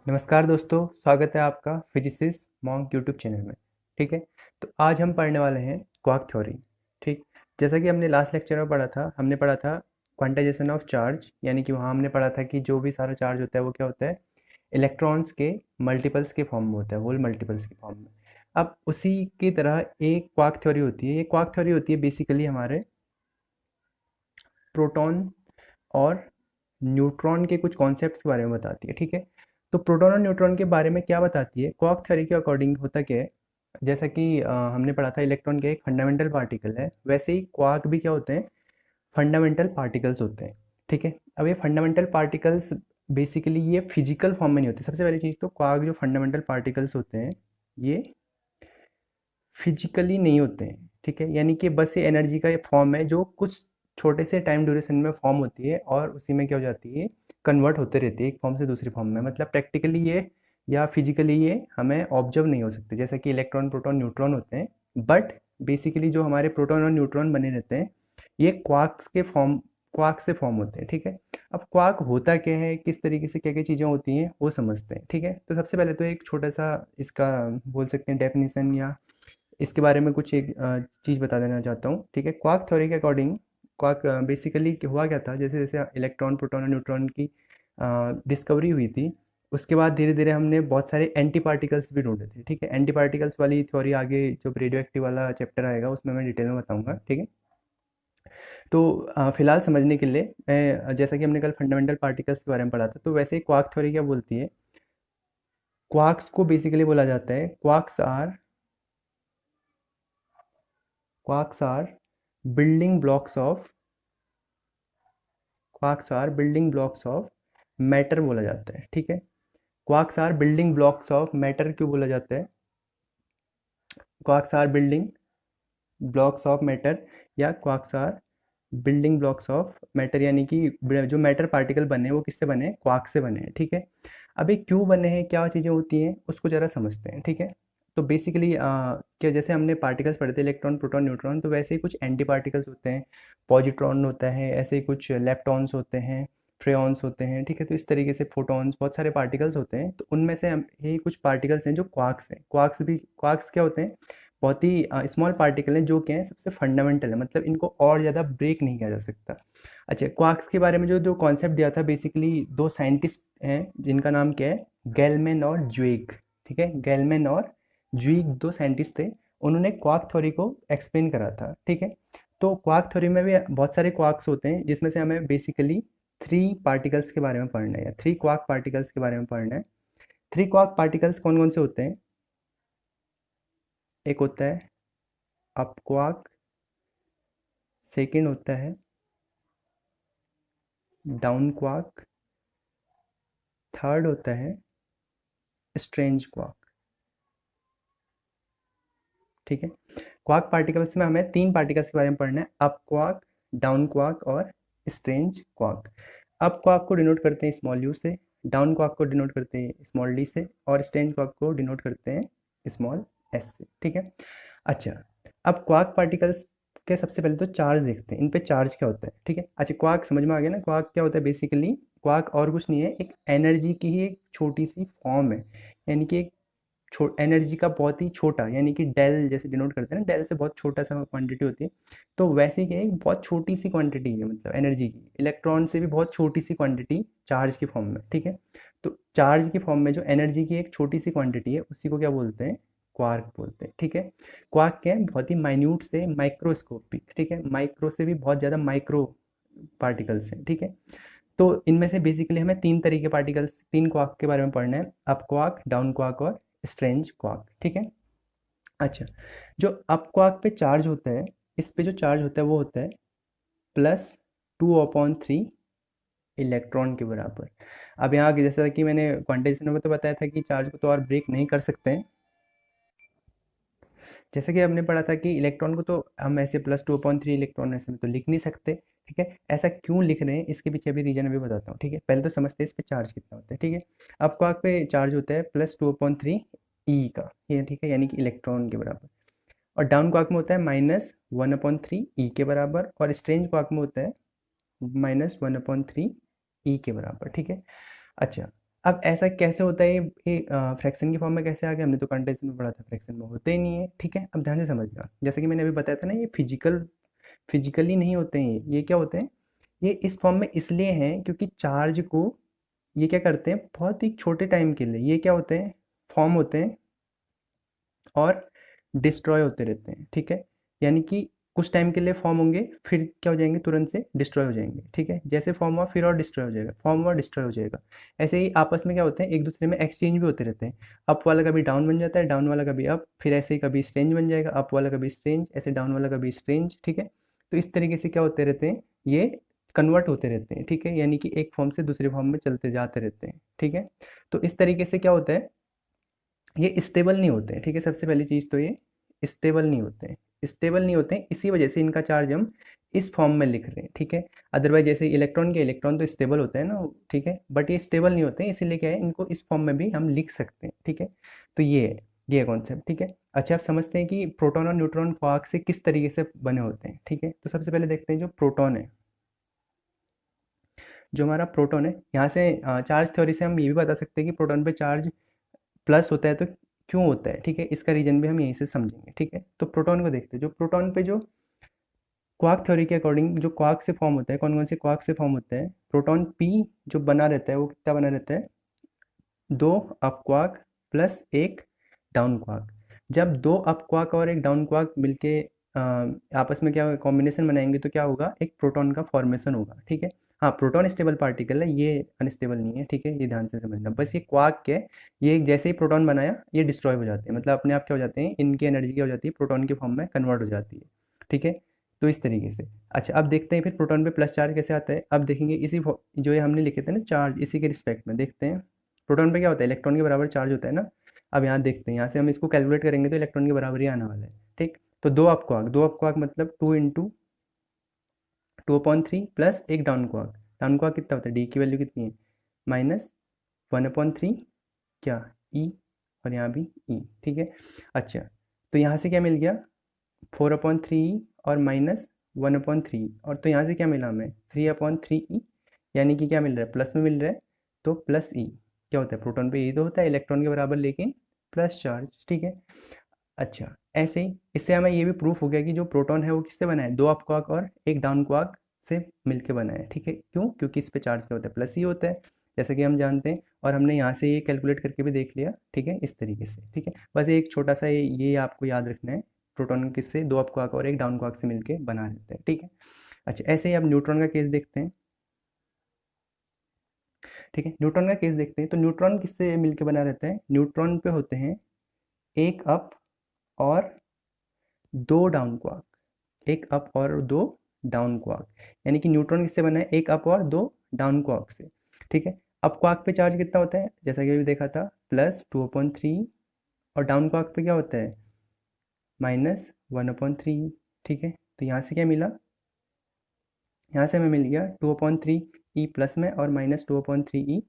नमस्कार दोस्तों, स्वागत है आपका फिजिसिस्ट मॉन्क यूट्यूब चैनल में। ठीक है। तो आज हम पढ़ने वाले हैं क्वार्क थ्योरी। ठीक। जैसा कि हमने लास्ट लेक्चर में हमने पढ़ा था क्वांटाइजेशन ऑफ चार्ज, यानी कि वहाँ हमने पढ़ा था कि जो भी सारा चार्ज होता है वो क्या होता है, इलेक्ट्रॉन्स के मल्टीपल्स के फॉर्म में होता है, होल मल्टीपल्स के फॉर्म में। अब उसी की तरह एक क्वार्क थ्योरी होती है। ये क्वार्क थ्योरी होती है बेसिकली हमारे प्रोटॉन और न्यूट्रॉन के कुछ कॉन्सेप्ट्स के बारे में बताती है। ठीक है। तो प्रोटॉन और न्यूट्रॉन के बारे में क्या बताती है, क्वार्क थ्योरी के अकॉर्डिंग होता क्या है, जैसा कि हमने पढ़ा था इलेक्ट्रॉन के एक फंडामेंटल पार्टिकल है, वैसे ही क्वार्क भी क्या होते हैं, फंडामेंटल पार्टिकल्स होते हैं। ठीक है। अब ये फंडामेंटल पार्टिकल्स बेसिकली ये फिजिकल फॉर्म में नहीं होते। सबसे पहली चीज़ तो क्वार्क जो फंडामेंटल पार्टिकल्स होते हैं ये फिजिकली नहीं होते हैं। ठीक है। यानी कि बस ये एनर्जी का ये फॉर्म है जो कुछ छोटे से टाइम ड्यूरेशन में फॉर्म होती है और उसी में क्या हो जाती है, कन्वर्ट होते रहती है एक फॉर्म से दूसरी फॉर्म में। मतलब प्रैक्टिकली ये या फिजिकली ये हमें ऑब्जर्व नहीं हो सकते, जैसा कि इलेक्ट्रॉन प्रोटॉन न्यूट्रॉन होते हैं। बट बेसिकली जो हमारे प्रोटॉन और न्यूट्रॉन बने रहते हैं ये क्वार्क से फॉर्म होते हैं। ठीक है। अब क्वार्क होता क्या है, किस तरीके से क्या क्या चीज़ें होती हैं वो समझते हैं। ठीक है। तो सबसे पहले तो एक छोटा सा इसका बोल सकते हैं डेफिनेशन, या इसके बारे में कुछ एक चीज़ बता देना चाहता हूँ। ठीक है। क्वार्क थ्योरी के अकॉर्डिंग क्वार्क बेसिकली हुआ क्या था, जैसे जैसे इलेक्ट्रॉन प्रोटॉन और न्यूट्रॉन की डिस्कवरी हुई थी, उसके बाद धीरे धीरे हमने बहुत सारे एंटी पार्टिकल्स भी ढूंढे थे। ठीक है। एंटी पार्टिकल्स वाली थ्योरी आगे जब रेडियो एक्टिव वाला चैप्टर आएगा उसमें मैं डिटेल में बताऊंगा। ठीक है। तो फिलहाल समझने के लिए मैं, जैसा कि हमने कल फंडामेंटल पार्टिकल्स के बारे में पढ़ा था, तो वैसे ही क्वार्क थ्योरी क्या बोलती है, क्वार्क्स को बेसिकली बोला जाता है quarks are building blocks of quarks are building blocks of matter बोला जाता है। ठीक है। Quarks are building blocks of matter क्यों बोला जाता है, quarks are building blocks of matter, या quarks are building blocks of matter, यानी कि जो मैटर पार्टिकल बने वो किससे बने हैं, क्वार्क से बने हैं। ठीक है। अब ये क्यों बने हैं, क्या चीज़ें होती हैं, उसको ज़रा समझते हैं। ठीक है। तो बेसिकली क्या, जैसे हमने पार्टिकल्स पढ़े थे इलेक्ट्रॉन प्रोटॉन न्यूट्रॉन, तो वैसे ही कुछ एंटी पार्टिकल्स होते हैं, पॉजिट्रॉन होता है, ऐसे ही कुछ लेप्टॉन्स होते हैं, फ्रेयॉन्स होते हैं। ठीक है। तो इस तरीके से फोटॉन्स, बहुत सारे पार्टिकल्स होते हैं। तो उनमें से यही कुछ पार्टिकल्स हैं जो क्वार्क्स हैं। क्वार्क्स क्या होते हैं, बहुत ही स्मॉल पार्टिकल हैं जो क्या है, सबसे फंडामेंटल है, मतलब इनको और ज़्यादा ब्रेक नहीं किया जा सकता। अच्छा, क्वार्क्स के बारे में जो जो कॉन्सेप्ट दिया था, बेसिकली दो साइंटिस्ट हैं जिनका नाम क्या है, गेलमैन और ज्वेग। ठीक है। गेलमैन और ज्वेग दो साइंटिस्ट थे, उन्होंने क्वार्क थ्योरी को एक्सप्लेन करा था। ठीक है। तो क्वार्क थ्योरी में भी बहुत सारे क्वार्क्स होते हैं, जिसमें से हमें बेसिकली थ्री पार्टिकल्स के बारे में पढ़ना है, या थ्री क्वार्क पार्टिकल्स के बारे में पढ़ना है। थ्री क्वार्क पार्टिकल्स कौन कौन से होते हैं, एक होता है अप क्वार्क, सेकंड होता है डाउन क्वार्क, थर्ड होता है स्ट्रेंज क्वार्क। ठीक है। क्वार्क पार्टिकल्स में हमें तीन पार्टिकल्स के बारे में पढ़ना है, अप क्वार्क, डाउन क्वार्क और स्ट्रेंज क्वार्क। अप क्वार्क को डिनोट करते हैं स्मॉल यू से, डाउन क्वार्क को डिनोट करते हैं स्मॉल डी से, और स्ट्रेंज क्वार्क को डिनोट करते हैं स्मॉल एस से। ठीक है। अच्छा, अब क्वार्क पार्टिकल्स के सबसे पहले तो चार्ज देखते हैं, इन पे चार्ज क्या होता है। ठीक है। अच्छा, क्वार्क समझ में आ गया ना, क्वार्क क्या होता है, बेसिकली क्वार्क और कुछ नहीं है, एक एनर्जी की ही एक छोटी सी फॉर्म है, यानी कि एक एनर्जी का बहुत ही छोटा, यानी कि डेल जैसे डिनोट करते हैं ना, डेल से बहुत छोटा सा क्वांटिटी होती है, तो वैसे ही क्या है, एक बहुत छोटी सी क्वांटिटी है, मतलब एनर्जी की, इलेक्ट्रॉन से भी बहुत छोटी सी क्वांटिटी चार्ज की फॉर्म में। ठीक है। तो चार्ज की फॉर्म में जो एनर्जी की एक छोटी सी क्वांटिटी है उसी को क्या बोलते हैं, क्वार्क बोलते हैं। ठीक है। क्वार्क क्या है, बहुत ही माइन्यूट से माइक्रोस्कोपिक, ठीक है, माइक्रो से भी बहुत ज़्यादा माइक्रो पार्टिकल्स हैं। ठीक है। तो इनमें से बेसिकली हमें तीन तरह के पार्टिकल्स, तीन क्वार्क के बारे में पढ़ना है, अप क्वार्क, डाउन क्वार्क और स्ट्रेंज क्वार्क। ठीक है। अच्छा, जो अप क्वार्क पे चार्ज होता है, इस पे जो चार्ज होता है वो होता है +2/3 इलेक्ट्रॉन के बराबर। अब यहाँ जैसा कि मैंने क्वांटाइजेशन में तो बताया था कि चार्ज को तो और ब्रेक नहीं कर सकते हैं, जैसे कि हमने पढ़ा था कि इलेक्ट्रॉन को तो हम ऐसे +2/3 इलेक्ट्रॉन ऐसे में तो लिख नहीं सकते। ठीक है। ऐसा क्यों लिख रहे हैं, इसके पीछे अभी रीजन अभी बताता हूँ। ठीक है। पहले तो समझते हैं इस पे चार्ज कितना होता है। ठीक है। अब क्वार्क पे चार्ज होता है +2/3 ई का, ये ठीक है, यानी कि इलेक्ट्रॉन के बराबर। और डाउन क्वार्क में होता है -1/3 ई के बराबर, और स्ट्रेंज क्वार्क में होता है -1/3 ई के बराबर। ठीक है। अच्छा, अब ऐसा कैसे होता है, ये फ्रैक्शन की फॉर्म में कैसे आ गया, हमने तो कंडेंसेशन में पढ़ा था, फ्रैक्शन में होते ही नहीं है, ठीक है। अब ध्यान से समझना, जैसे कि मैंने अभी बताया था ना, ये फिजिकली नहीं होते हैं, ये क्या होते हैं, ये इस फॉर्म में इसलिए हैं क्योंकि चार्ज को ये क्या करते हैं, बहुत ही छोटे टाइम के लिए ये क्या होते हैं, फॉर्म होते हैं और डिस्ट्रॉय होते रहते हैं, ठीक है। यानी कि कुछ टाइम के लिए फॉर्म होंगे, फिर क्या हो जाएंगे, तुरंत से डिस्ट्रॉय हो जाएंगे, ठीक है। जैसे फॉर्म हुआ फिर और डिस्ट्रॉय हो जाएगा, फॉर्म हुआ डिस्ट्रॉय हो जाएगा। ऐसे ही आपस में क्या होते हैं, एक दूसरे में एक्सचेंज भी होते रहते हैं। अप वाला कभी डाउन बन जाता है, डाउन वाला कभी अप, फिर ऐसे ही कभी स्ट्रेंज बन जाएगा, अप वाला कभी स्ट्रेंज, ऐसे डाउन वाला कभी स्ट्रेंज, ठीक है। तो इस तरीके से क्या होते रहते हैं, ये कन्वर्ट होते रहते हैं, ठीक है। यानी कि एक फॉर्म से दूसरे फॉर्म में चलते जाते रहते हैं, ठीक है। तो इस तरीके से क्या होता है, ये स्टेबल नहीं होते हैं, ठीक है। सबसे पहली चीज़ तो ये स्टेबल नहीं होते हैं, स्टेबल नहीं होते हैं, इसी वजह से इनका चार्ज हम इस फॉर्म में लिख रहे हैं, ठीक है। अदरवाइज जैसे इलेक्ट्रॉन के, इलेक्ट्रॉन तो स्टेबल होते हैं ना, ठीक है, बट ये स्टेबल नहीं होते हैं, इसीलिए क्या है, इनको इस फॉर्म में भी हम लिख सकते हैं, ठीक है। तो ये है कॉन्सेप्ट, ठीक है। अच्छा, आप समझते हैं कि प्रोटॉन और न्यूट्रॉन क्वार्क से किस तरीके से बने होते हैं, ठीक है। तो सबसे पहले देखते हैं जो प्रोटॉन है, जो हमारा प्रोटॉन है, यहाँ से चार्ज थ्योरी से हम ये भी बता सकते हैं कि प्रोटॉन पे चार्ज प्लस होता है, तो क्यों होता है, ठीक है, इसका रीजन भी हम यहीं से समझेंगे, ठीक है। तो प्रोटॉन को देखते हैं, जो प्रोटॉन पे जो क्वार्क थ्योरी के अकॉर्डिंग जो क्वार्क से फॉर्म होता है, कौन कौन से क्वार्क से फॉर्म होता है, प्रोटॉन पी जो बना रहता है वो कितना बना रहता है, दो अप क्वार्क प्लस एक डाउन क्वार्क। जब दो अप क्वार्क और एक डाउन क्वार्क मिलके आपस में क्या कॉम्बिनेशन बनाएंगे तो क्या होगा, एक प्रोटॉन का फॉर्मेशन होगा, ठीक है। हाँ, प्रोटॉन स्टेबल पार्टिकल है, ये अनस्टेबल नहीं है, ठीक है, ये ध्यान से समझना। बस ये क्वार्क है, ये जैसे ही प्रोटॉन बनाया ये डिस्ट्रॉय हो जाते हैं, मतलब अपने आप क्या हो जाते हैं, इनकी एनर्जी क्या हो जाती है, प्रोटॉन के फॉर्म में कन्वर्ट हो जाती है, ठीक है। तो इस तरीके से। अच्छा, अब देखते हैं फिर प्रोटॉन पे प्लस चार्ज कैसे आता है। अब देखेंगे इसी जो ये हमने लिखे थे ना चार्ज, इसी के रिस्पेक्ट में देखते हैं, प्रोटॉन पे क्या होता है, इलेक्ट्रॉन के बराबर चार्ज होता है ना। अब यहाँ देखते हैं, यहाँ से हम इसको कैलकुलेट करेंगे तो इलेक्ट्रॉन के बराबर ही आने वाला है, ठीक। तो दो अप क्वार्क मतलब टू इंटू 2/3 प्लस एक डाउन क्वार्क। डाउन क्वार्क कितना होता है, डी की वैल्यू कितनी है, -1/3 क्या, ई, और यहाँ भी ई, ठीक है। अच्छा, तो यहाँ से क्या मिल गया, 4/3 और -1/3, और तो यहाँ से क्या मिला हमें, 3/3 ई, यानी कि क्या मिल रहा है, प्लस में मिल रहा है, तो प्लस ई। क्या होता है, प्रोटॉन पे ई तो होता है इलेक्ट्रॉन के बराबर लेकिन प्लस चार्ज, ठीक है। अच्छा, ऐसे ही इससे हमें ये भी प्रूफ हो गया कि जो प्रोटॉन है वो किससे बना है, दो अप क्वार्क और एक डाउन क्वार्क से मिलके बना है, ठीक है। क्यों, क्योंकि इस पे चार्ज क्या होता है, प्लस ही होता है, जैसे कि हम जानते हैं। और हमने यहाँ से ये कैलकुलेट करके भी देख लिया, ठीक है, इस तरीके से, ठीक है। बस एक छोटा सा ये आपको याद रखना है, प्रोटॉन किससे, दो अप क्वार्क और एक डाउन क्वार्क से मिलके बना रहता है, ठीक है। अच्छा, ऐसे ही अब न्यूट्रॉन का केस देखते हैं, ठीक है। न्यूट्रॉन का केस देखते हैं, तो न्यूट्रॉन किससे मिलके बना रहता है, न्यूट्रॉन पे होते हैं एक अप और दो डाउन क्वार्क, एक अप और दो डाउन क्वार्क। यानी कि न्यूट्रॉन किससे बना है, एक अप और दो डाउन क्वार्क से, ठीक है। अप क्वार्क पे चार्ज कितना होता है, जैसा कि अभी देखा था, +2/3, और डाउन क्वार्क पे क्या होता है, -1/3, ठीक है। तो यहाँ से क्या मिला, यहाँ से हमें मिल गया 2/3 ई प्लस में और -2/3 ई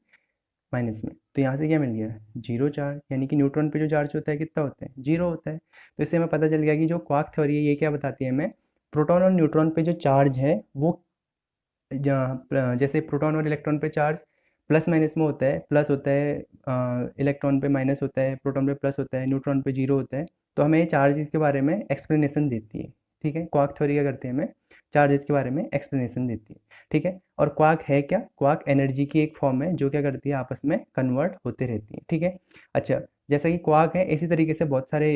माइनस में। तो यहाँ से क्या मिल गया, जीरो चार्ज, यानी कि न्यूट्रॉन पे जो चार्ज होता है कितना होता है, जीरो होता है। तो इससे हमें पता चल गया कि जो क्वार्क थ्योरी है ये क्या बताती है हमें, प्रोटॉन और न्यूट्रॉन पे जो चार्ज है वो जैसे प्रोटॉन और इलेक्ट्रॉन पे चार्ज प्लस माइनस में होता है, प्लस होता है इलेक्ट्रॉन पे माइनस होता है, प्रोटॉन पे प्लस होता है, न्यूट्रॉन पे जीरो होता है। तो हमें चार्जेस के बारे में एक्सप्लेनेशन देती है, ठीक है। क्वार्क थ्योरी क्या करती है, हमें चार्जेस के बारे में एक्सप्लेनेशन देती है, ठीक है। और क्वार्क है क्या, क्वार्क एनर्जी की एक फॉर्म है जो क्या करती है, आपस में कन्वर्ट होते रहती है, ठीक है। अच्छा, जैसा कि क्वार्क है, इसी तरीके से बहुत सारे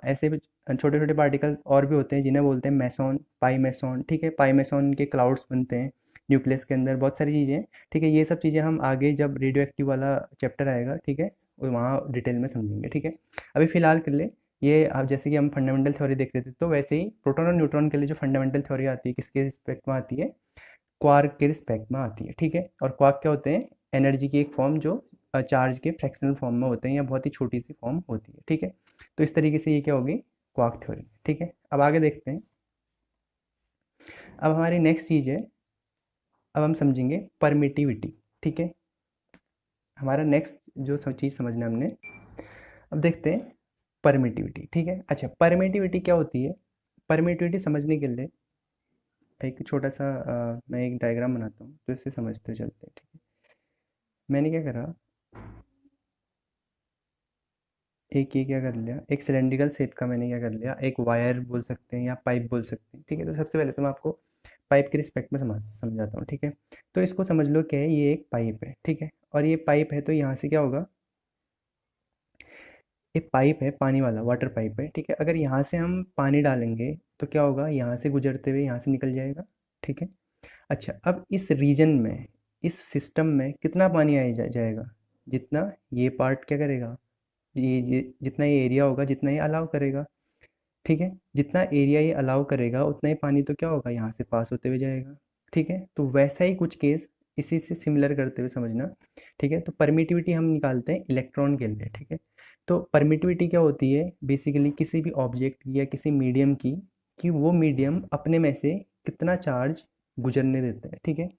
ऐसे भी छोटे छोटे पार्टिकल और भी होते हैं जिन्हें बोलते हैं मेसॉन, पाई मेसॉन, ठीक है। पाई मेसॉन के क्लाउड्स बनते हैं न्यूक्लियस के अंदर, बहुत सारी चीज़ें, ठीक है। ये सब चीज़ें हम आगे जब रेडियो एक्टिव वाला चैप्टर आएगा, ठीक है, वहाँ डिटेल में समझेंगे, ठीक है। अभी फिलहाल के लिए ये आप, जैसे कि हम फंडामेंटल थ्योरी देख रहे थे, तो वैसे ही प्रोटॉन और न्यूट्रॉन के लिए जो फंडामेंटल थ्योरी आती है किसके रिस्पेक्ट में आती है, क्वार्क के रिस्पेक्ट में आती है, ठीक है। और क्वार्क क्या होते हैं, एनर्जी की एक फॉर्म जो चार्ज के फ्रैक्शनल फॉर्म में होते हैं या बहुत ही छोटी सी फॉर्म होती है, ठीक है। तो इस तरीके से ये क्या होगी, क्वार्क थ्योरी, ठीक है। अब आगे देखते हैं, अब हमारी नेक्स्ट चीज़ है, अब हम समझेंगे परमिटिविटी, ठीक है। हमारा नेक्स्ट जो सब चीज़ समझना है हमने, अब देखते हैं परमिटिविटी, ठीक है। अच्छा, परमिटिविटी क्या होती है, परमिटिविटी समझने के लिए एक छोटा सा, मैं एक डायग्राम बनाता हूँ तो इससे समझते चलते हैं, ठीक है। मैंने क्या करा, एक ये क्या कर लिया, एक सिलेंड्रिकल शेप का मैंने क्या कर लिया, एक वायर बोल सकते हैं या पाइप बोल सकते हैं, ठीक है। तो सबसे पहले तो मैं आपको पाइप के रिस्पेक्ट में समझाता हूँ, ठीक है। तो इसको समझ लो क्या है, ये एक पाइप है, ठीक है। और ये पाइप है तो यहाँ से क्या होगा, ये पाइप है पानी वाला, वाटर पाइप है, ठीक है। अगर यहाँ से हम पानी डालेंगे तो क्या होगा, यहाँ से गुजरते हुए यहाँ से निकल जाएगा, ठीक है। अच्छा, अब इस रीजन में, इस सिस्टम में कितना पानी जाएगा, जितना ये पार्ट क्या करेगा, ये जितना ये एरिया होगा, जितना ये अलाउ करेगा, ठीक है। जितना एरिया ये अलाउ करेगा उतना ही पानी तो क्या होगा, यहाँ से पास होते हुए जाएगा, ठीक है। तो वैसा ही कुछ केस इसी से सिमिलर करते हुए समझना, ठीक है। तो परमिटिविटी हम निकालते हैं इलेक्ट्रॉन के लिए, ठीक है। तो परमिटिविटी क्या होती है, बेसिकली किसी भी ऑब्जेक्ट या किसी मीडियम की, कि वो मीडियम अपने में से कितना चार्ज गुजरने देता है, ठीक है।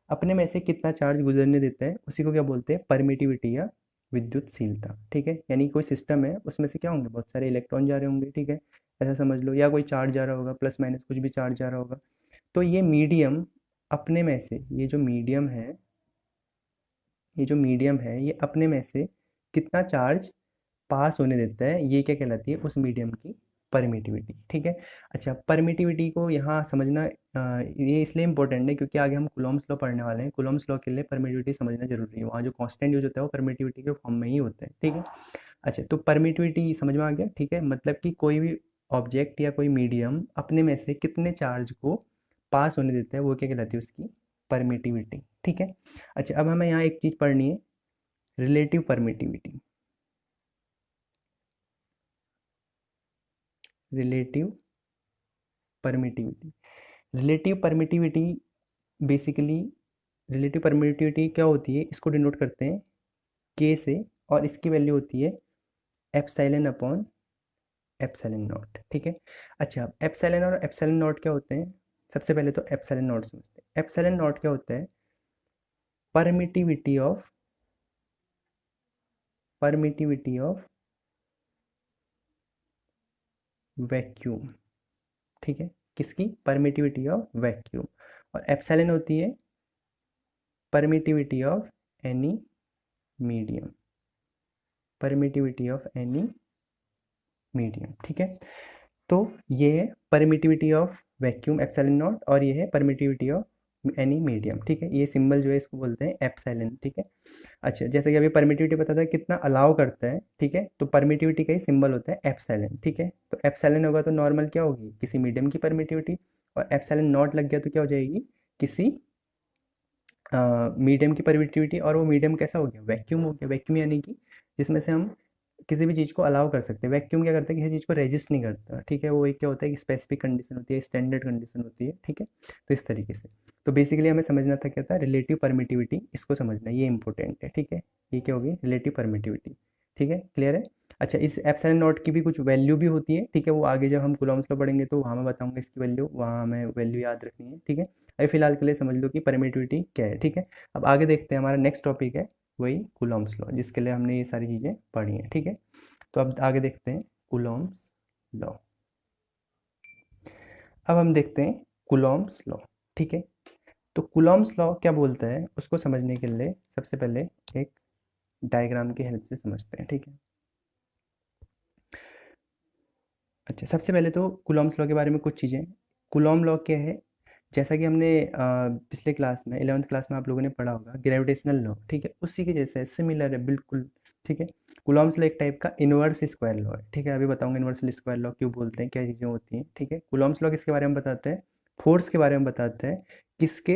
अपने में से कितना चार्ज गुजरने देता है उसी को क्या बोलते हैं, परमिटिविटी या विद्युतशीलता, ठीक है। यानी कोई सिस्टम है उसमें से क्या होंगे, बहुत सारे इलेक्ट्रॉन जा रहे होंगे, ठीक है, ऐसा समझ लो। या कोई चार्ज जा रहा होगा, प्लस माइनस कुछ भी चार्ज जा रहा होगा। तो ये मीडियम अपने में से, ये अपने में से कितना चार्ज पास होने देता है, ये क्या कहलाती है, उस मीडियम की परमिटिविटी, ठीक है। अच्छा, परमिटिविटी को यहाँ समझना ये इसलिए इंपॉर्टेंट है क्योंकि आगे हम कुलॉम्स लॉ पढ़ने वाले हैं। कुलॉम्स लॉ के लिए परमिटिविटी समझना जरूरी है, वहाँ जो कांस्टेंट यूज होता है वो परमिटिविटी के फॉर्म में ही होता है, ठीक है। अच्छा, तो परमिटिविटी समझ में आ गया, ठीक है। मतलब कि कोई भी ऑब्जेक्ट या कोई मीडियम अपने में से कितने चार्ज को पास होने देता है वो क्या कहलाती है, उसकी परमिटिविटी, ठीक है। अच्छा, अब हमें यहाँ एक चीज़ पढ़नी है, relative permittivity. Relative permittivity, relative permittivity basically, relative permittivity क्या होती है, इसको डिनोट करते हैं के से, और इसकी वैल्यू होती है एप्सिलॉन अपॉन एप्सिलॉन नॉट, ठीक है। अच्छा, एप्सिलॉन और एप्सिलॉन नॉट क्या होते हैं, सबसे पहले तो एप्सिलॉन नॉट समझते हैं। एप्सिलॉन नॉट क्या होता है, permittivity of, permittivity of vacuum, ठीक है। किसकी, परमिटिविटी ऑफ वैक्यूम। और एप्सिलॉन होती है permittivity of any medium, permittivity of any medium, ठीक है। तो ये है permittivity of vacuum epsilon not, और ये है परमिटिविटी ऑफ एनी मीडियम, ठीक है। ये सिंबल जो है इसको बोलते हैं एप्सिलॉन, ठीक है। अच्छा, जैसे कि अभी परमिटिविटी पता था कितना अलाउ करता है, ठीक है। तो परमिटिविटी का ही सिंबल होता है एप्सिलॉन, ठीक है। तो एप्सिलॉन होगा तो नॉर्मल क्या होगी, किसी मीडियम की परमिटिविटी, और एप्सिलॉन नॉट लग गया तो क्या हो जाएगी, किसी मीडियम की परमिटिविटी। और वो मीडियम कैसा हो गया, वैक्यूम हो गया। वैक्यूम यानी कि जिसमें से हम किसी भी चीज़ को अलाउ कर सकते हैं। वैक्यूम क्या करता है, किसी चीज़ को रेजिस्ट नहीं करता, ठीक है। वो एक क्या होता है कि स्पेसिफिक कंडीशन होती है, स्टैंडर्ड कंडीशन होती है, ठीक है। तो इस तरीके से, तो बेसिकली हमें समझना था क्या था, रिलेटिव परमिटिविटी, इसको समझना ये इंपॉर्टेंट है, ठीक है। ये क्या होगी, रिलेटिव परमिटिविटी, ठीक है, क्लियर है। अच्छा, इस एप्सिलॉन नॉट की भी कुछ वैल्यू भी होती है, ठीक है। वो आगे जब हम कूलॉम्स लॉ पढ़ेंगे तो वहाँ मैं बताऊंगा इसकी वैल्यू, वहाँ हमें वैल्यू याद रखनी है, ठीक है। अभी फिलहाल के लिए समझ लो कि परमिटिविटी क्या है, ठीक है। अब आगे देखते हैं, हमारा नेक्स्ट टॉपिक है वही कूलॉम्स लॉ, जिसके लिए हमने ये सारी चीज़ें पढ़ी हैं, ठीक है। तो अब आगे देखते हैं कूलॉम्स लॉ। अब हम देखते हैं कूलॉम्स लॉ, ठीक है। तो कूलॉम्स लॉ क्या बोलता है उसको समझने के लिए सबसे पहले एक डायग्राम की हेल्प से समझते हैं, ठीक है। अच्छा, सबसे पहले तो कूलॉम्स लॉ के बारे में कुछ चीज़ें। कूलॉम लॉ क्या है, जैसा कि हमने पिछले क्लास में 11th क्लास में आप लोगों ने पढ़ा होगा, ग्रेविटेशनल लॉ, ठीक है, उसी के जैसा है, सिमिलर है बिल्कुल, ठीक है। कूलॉम्स लॉ एक टाइप का इनवर्स स्क्वायर लॉ है, ठीक है। अभी बताऊंगा इनवर्स स्क्वायर लॉ क्यों बोलते हैं, क्या चीज़ें होती हैं, ठीक है। कूलॉम्स लॉ किसके बारे में बताते हैं, फोर्स के बारे में बताते हैं, किसके,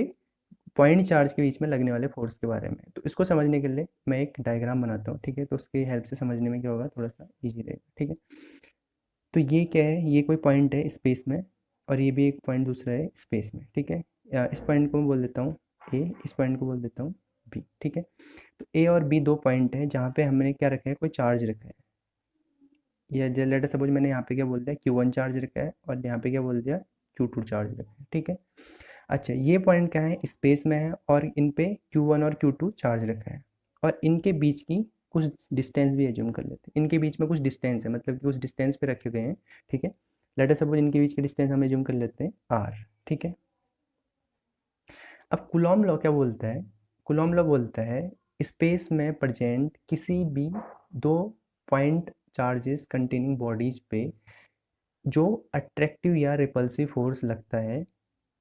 पॉइंट चार्ज के बीच में लगने वाले फोर्स के बारे में। तो इसको समझने के लिए मैं एक डायग्राम बनाता हूँ, ठीक है। तो उसकी हेल्प से समझने में क्या होगा, थोड़ा सा ईजी रहेगा, ठीक है। तो ये क्या है, ये कोई पॉइंट है स्पेस में, और ये भी एक पॉइंट दूसरा है स्पेस में, ठीक है। इस पॉइंट को मैं बोल देता हूँ ए, इस पॉइंट को बोल देता हूँ बी, ठीक है। तो ए और बी दो पॉइंट हैं जहाँ पे हमने क्या रखा है, कोई चार्ज रखा है। या लेटर सपोज मैंने यहाँ पे क्या बोल दिया, Q1 चार्ज रखा है, और यहाँ पे क्या बोल दिया, Q2 चार्ज रखा है, ठीक है। अच्छा, ये पॉइंट क्या है, स्पेस में है, और इन पे Q1 और Q2 चार्ज रखा है, और इनके बीच की कुछ डिस्टेंस भी एज्यूम कर लेते हैं। इनके बीच में कुछ डिस्टेंस है, मतलब कि कुछ डिस्टेंस पे रखे गए हैं, ठीक है। लेट अस सपोज इनके बीच की डिस्टेंस हम एज्यूम कर लेते हैं r, ठीक है। अब कुलॉम लॉ क्या बोलता है, कुलॉम लॉ बोलता है स्पेस में प्रेजेंट किसी भी दो पॉइंट चार्जेस कंटेनिंग बॉडीज पे जो अट्रैक्टिव या रिपल्सिव फोर्स लगता है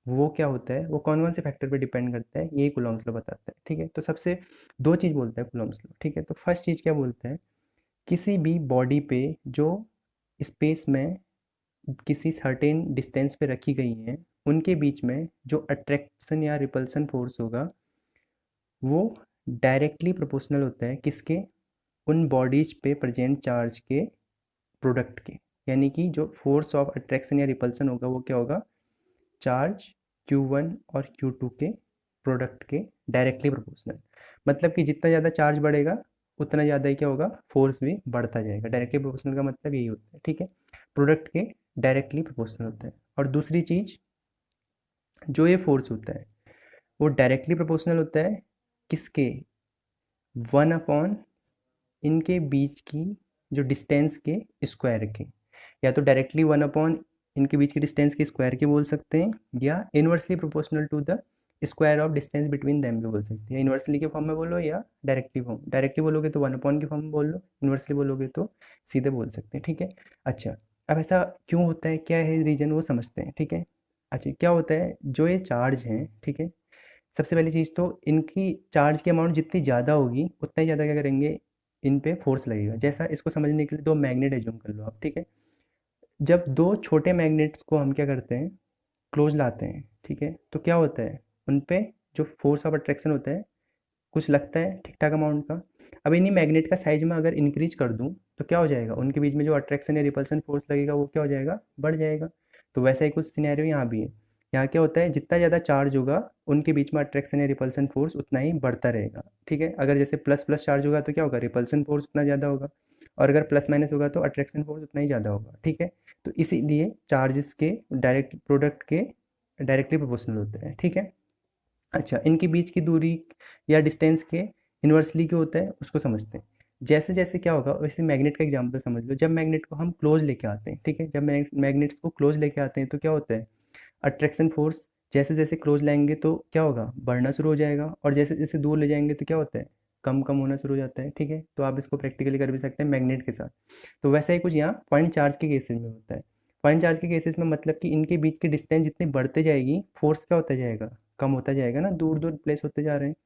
वो क्या होता है, वो कौन कौन से फैक्टर पे डिपेंड करता है, यही कूलॉम्स लॉ बताता है। ठीक है, तो सबसे दो चीज़ बोलता है कूलॉम्स लॉ। ठीक है, तो फर्स्ट चीज़ क्या बोलता है, किसी भी बॉडी पे जो स्पेस में किसी सर्टेन डिस्टेंस पे रखी गई हैं उनके बीच में जो अट्रैक्शन या रिपल्सन फोर्स होगा वो डायरेक्टली प्रोपोर्शनल होता है किसके, उन बॉडीज पे प्रेजेंट चार्ज के प्रोडक्ट के। यानी कि जो फोर्स ऑफ अट्रैक्शन या रिपल्सन होगा वो क्या होगा, चार्ज Q1 और Q2 के प्रोडक्ट के डायरेक्टली प्रोपोर्शनल। मतलब कि जितना ज़्यादा चार्ज बढ़ेगा उतना ज़्यादा ही क्या होगा, फोर्स भी बढ़ता जाएगा। डायरेक्टली प्रोपोर्शनल का मतलब यही होता है। ठीक है, प्रोडक्ट के डायरेक्टली प्रोपोर्शनल होता है। और दूसरी चीज़, जो ये फोर्स होता है वो डायरेक्टली प्रोपोर्शनल होता है किसके, 1 अपॉन इनके बीच की जो डिस्टेंस के स्क्वायर के। या तो डायरेक्टली 1 अपॉन इनके बीच की डिस्टेंस के स्क्वायर के बोल सकते हैं, या inversely proportional to the square of distance between them भी बोल सकते हैं। इनवर्सली के फॉर्म में बोलो या डायरेक्टली फॉर्म, डायरेक्टली बोलोगे तो 1 अपॉन के फॉर्म में बोल लो, इनवर्सली बोलोगे तो सीधे बोल सकते हैं। ठीक है, अच्छा अब ऐसा क्यों होता है, क्या है रीजन, वो समझते हैं। ठीक है, अच्छा क्या होता है, जो ये चार्ज हैं, ठीक है, सबसे पहली चीज़ तो इनकी चार्ज की अमाउंट जितनी ज़्यादा होगी उतना ही ज़्यादा क्या करेंगे, इन पे फोर्स लगेगा। जैसा इसको समझने के लिए दो मैग्नेट एज्यूम कर लो आप। ठीक है, जब दो छोटे मैग्नेट्स को हम क्या करते हैं, क्लोज लाते हैं, ठीक है, तो क्या होता है, उन पे जो फोर्स ऑफ अट्रैक्शन होता है कुछ लगता है ठीक ठाक अमाउंट का। अब इन्हीं मैग्नेट का साइज में अगर इंक्रीज कर दूं तो क्या हो जाएगा, उनके बीच में जो अट्रैक्शन या रिपल्सन फोर्स लगेगा वो क्या हो जाएगा, बढ़ जाएगा। तो वैसा ही कुछ सिनेरियो यहाँ भी है। यहाँ क्या होता है, जितना ज़्यादा चार्ज होगा उनके बीच में अट्रैक्शन या रिपल्सन फोर्स उतना ही बढ़ता रहेगा। ठीक है, अगर जैसे प्लस प्लस चार्ज होगा तो क्या होगा, रिपल्सन फोर्स उतना ज़्यादा होगा, और अगर प्लस माइनस होगा तो अट्रैक्शन फोर्स उतना ही ज़्यादा होगा। ठीक है, तो इसीलिए चार्जेस के डायरेक्ट प्रोडक्ट के डायरेक्टली प्रोपोर्शनल होते हैं। ठीक है, अच्छा इनके बीच की दूरी या डिस्टेंस के इन्वर्सली क्यों होता है उसको समझते हैं। जैसे जैसे क्या होगा, वैसे मैग्नेट का एग्जांपल समझ लो। जब मैग्नेट को हम क्लोज लेके आते हैं, ठीक है, जब मैग्नेट्स को क्लोज लेके आते हैं तो क्या होता है, अट्रैक्शन फोर्स जैसे जैसे क्लोज लाएंगे तो क्या होगा, बढ़ना शुरू हो जाएगा, और जैसे जैसे दूर ले जाएंगे तो क्या होता है, कम कम होना शुरू हो जाता है। ठीक है, तो आप इसको प्रैक्टिकली कर भी सकते हैं मैग्नेट के साथ। तो वैसा ही कुछ यहाँ पॉइंट चार्ज के केसेस में होता है। पॉइंट चार्ज के केसेस में मतलब कि इनके बीच की डिस्टेंस जितनी बढ़ते जाएगी फोर्स क्या होता जाएगा, कम होता जाएगा ना, दूर दूर प्लेस होते जा रहे हैं।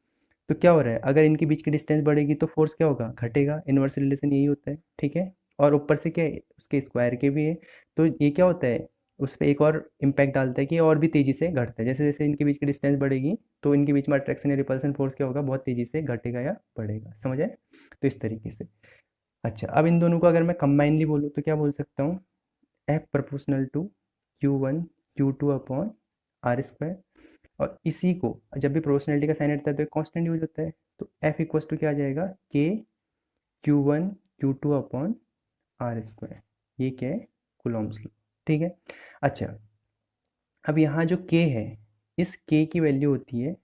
तो क्या हो रहा है, अगर इनके बीच की डिस्टेंस बढ़ेगी तो फोर्स क्या होगा, घटेगा। इनवर्स रिलेशन यही होता है। ठीक है, और ऊपर से क्या है, उसके स्क्वायर के भी है। तो ये क्या होता है, उस पर एक और इम्पैक्ट डालता है कि और भी तेज़ी से घटता है। जैसे जैसे इनके बीच की डिस्टेंस बढ़ेगी तो इनके बीच में अट्रैक्शन या रिपल्सन फोर्स क्या होगा, बहुत तेज़ी से घटेगा या बढ़ेगा। समझ आए, तो इस तरीके से। अच्छा अब इन दोनों को अगर मैं कंबाइनली बोलूँ तो क्या बोल सकता हूँ, F proportional to Q1 Q2 upon R square. और इसी को जब भी प्रोपोर्शनलिटी का साइन हटता है तो एक कांस्टेंट यूज होता है, तो एफ इक्वल्स टू क्या आ जाएगा, के Q1 Q2 upon R square. ये क्या है, कूलॉम्स लॉ। ठीक है, अच्छा अब यहाँ जो के है, इस के की वैल्यू होती है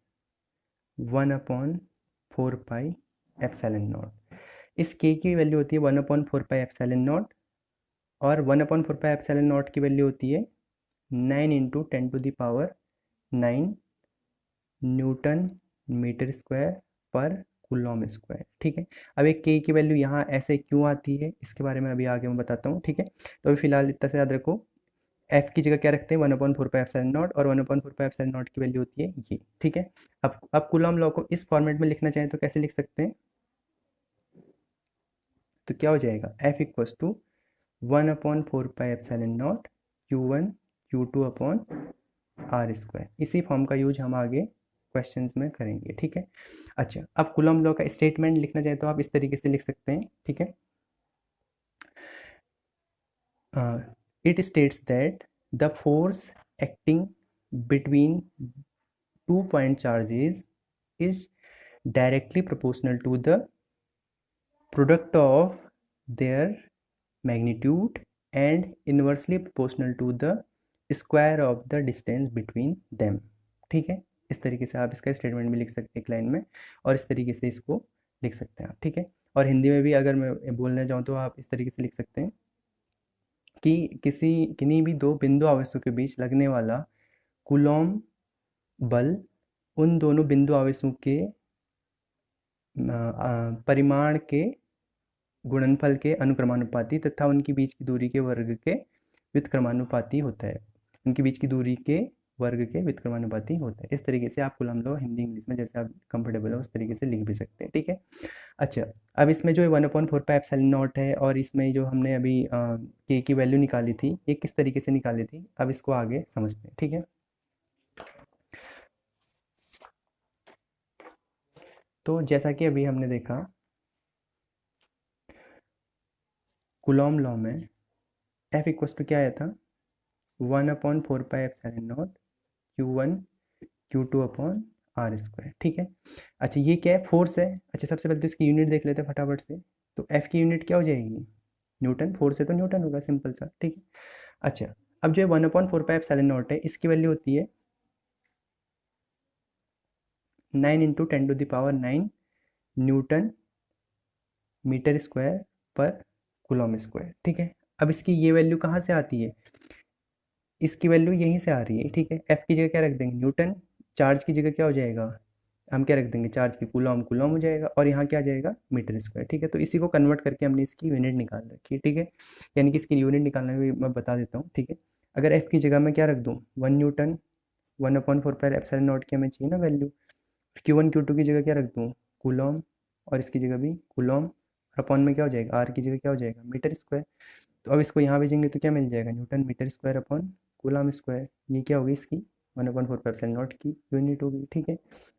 1/4 पाई एप्सिलॉन नॉट। इस के की वैल्यू होती है 1/4 पाई एप्सिलॉन नॉट, और 1/4 पाई एप्सिलॉन नॉट की वैल्यू होती है 9 × 10⁻⁹ न्यूटन मीटर स्क्वायर पर कूलॉम स्क्वायर। ठीक है, अब एक के की वैल्यू यहाँ ऐसे क्यों आती है इसके बारे में अभी आगे मैं बताता हूँ। ठीक है, तो अभी फिलहाल इतना से याद रखो, एफ की जगह क्या रखते हैं, 1/4 पाई एप्सिलॉन नॉट, और 1/4 पाई एप्सिलॉन नॉट की वैल्यू होती है ये। ठीक है, अब कूलॉम लॉ को इस फॉर्मेट में लिखना चाहें तो कैसे लिख सकते हैं, तो क्या हो जाएगा, F equals to 1/4 pi epsilon naught Q1 Q2 upon R square. इसी फॉर्म का यूज हम आगे क्वेश्चंस में करेंगे। ठीक है, अच्छा अब कूलॉम लॉ का स्टेटमेंट लिखना चाहे तो आप इस तरीके से लिख सकते हैं। ठीक है, it states that the force acting between two point charges is directly proportional to the product of their magnitude and inversely proportional to the square of the distance between them। ठीक है, इस तरीके से आप इसका स्टेटमेंट भी लिख सकते हैं एक लाइन में, और इस तरीके से इसको लिख सकते हैं आप। ठीक है, और हिंदी में भी अगर मैं बोलना चाहूँ तो आप इस तरीके से लिख सकते हैं कि किन्हीं भी दो बिंदु आवेशों के बीच लगने वाला कूलॉम बल उन दोनों बिंदु आवेशों के परिमाण के गुणनफल के अनुक्रमानुपाती तथा उनके बीच की दूरी के वर्ग के व्युत्क्रमानुपाती होता है। उनके बीच की दूरी के वर्ग के व्युत्क्रमानुपाती होता है। इस तरीके से आप कुलम्ब लॉ हिंदी इंग्लिश में जैसे आप कंफर्टेबल हो उस तरीके से लिख भी सकते हैं, ठीक है। अच्छा, अब इसमें जो 1/4πε0 है और इसमें जो हमने अभी के की वैल्यू निकाली थी, ये किस तरीके से निकाली थी, अब इसको आगे समझते हैं, ठीक है। तो जैसा कि अभी हमने देखा कुलॉम लॉ में F इक्वल्स टू क्या आया था, 1/4πε0 Q1 Q2 upon R square, ठीक है। अच्छा, ये क्या है, फोर्स है। अच्छा, सबसे पहले तो इसकी यूनिट देख लेते हैं फटाफट से। तो F की यूनिट क्या हो जाएगी, न्यूटन, फोर्स है तो न्यूटन होगा, सिंपल सा, ठीक है। अच्छा, अब जो 1/4πε0 है, इसकी वैल्यू होती है 9 × 10⁹ न्यूटन मीटर स्क्वायर पर कूलॉम स्क्वायर, ठीक है। अब इसकी ये वैल्यू कहाँ से आती है, इसकी वैल्यू यहीं से आ रही है, ठीक है। एफ की जगह क्या रख देंगे, न्यूटन, चार्ज की जगह क्या हो जाएगा, हम क्या रख देंगे, चार्ज की कूलॉम, कूलॉम हो जाएगा, और यहाँ क्या आ जाएगा, मीटर स्क्वायर, ठीक है। तो इसी को कन्वर्ट करके हमने इसकी यूनिट निकाल रखी है, ठीक है। यानी कि इसकी यूनिट निकालना भी मैं बता देता हूँ, ठीक है। अगर एफ की जगह मैं क्या रख दूँ, 1 न्यूटन, 1/4πε0 की हमें चाहिए ना वैल्यू। Q1 Q2 की जगह क्या रख दूँ, कूलॉम, और इसकी जगह भी कूलॉम, अपॉन में क्या हो जाएगा, आर की जगह क्या हो जाएगा, मीटर स्क्वायर। तो अब इसको यहाँ भेजेंगे तो क्या मिल जाएगा, newton metre square upon coulomb square. ये क्या होगी, इसकी 1/4πε0 की यूनिट होगी, ठीक है।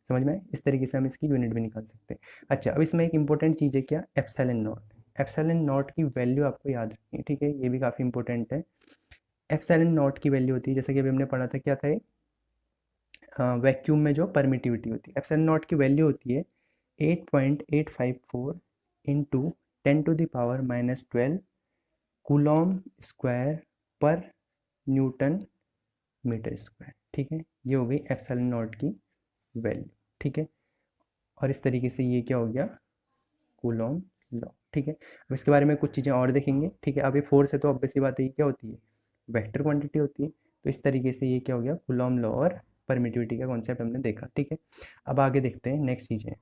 समझ में आए? इस तरीके से हम इसकी यूनिट भी निकाल सकते हैं। अच्छा, अब इसमें एक इंपॉर्टेंट चीज़ है क्या, एप्सिलॉन नॉट। एप्सिलॉन नॉट की वैल्यू आपको याद रखनी है, ठीक है, ये भी काफ़ी इंपॉर्टेंट है। एप्सिलॉन नॉट की वैल्यू होती है, जैसे कि अभी हमने पढ़ा था, क्या था, वैक्यूम में जो परमिटिविटी होती है, एप्सिलॉन नॉट की वैल्यू होती है 8.854 इंटू 10⁻⁻12 कूलॉम स्क्वायर पर न्यूटन मीटर स्क्वायर, ठीक है। ये हो गई एप्सिलॉन नॉट की वैल्यू, ठीक है। और इस तरीके से ये क्या हो गया, कूलॉम लॉ, ठीक है। अब इसके बारे में कुछ चीज़ें और देखेंगे, ठीक है। अब ये फोर्स है तो ऑब्वियस सी बात है, ये क्या होती है, वेक्टर क्वांटिटी होती है। तो इस तरीके से ये क्या हो गया, कूलॉम लॉ और परमिटिविटी का कॉन्सेप्ट हमने देखा, ठीक है। अब आगे देखते हैं नेक्स्ट चीज़ें।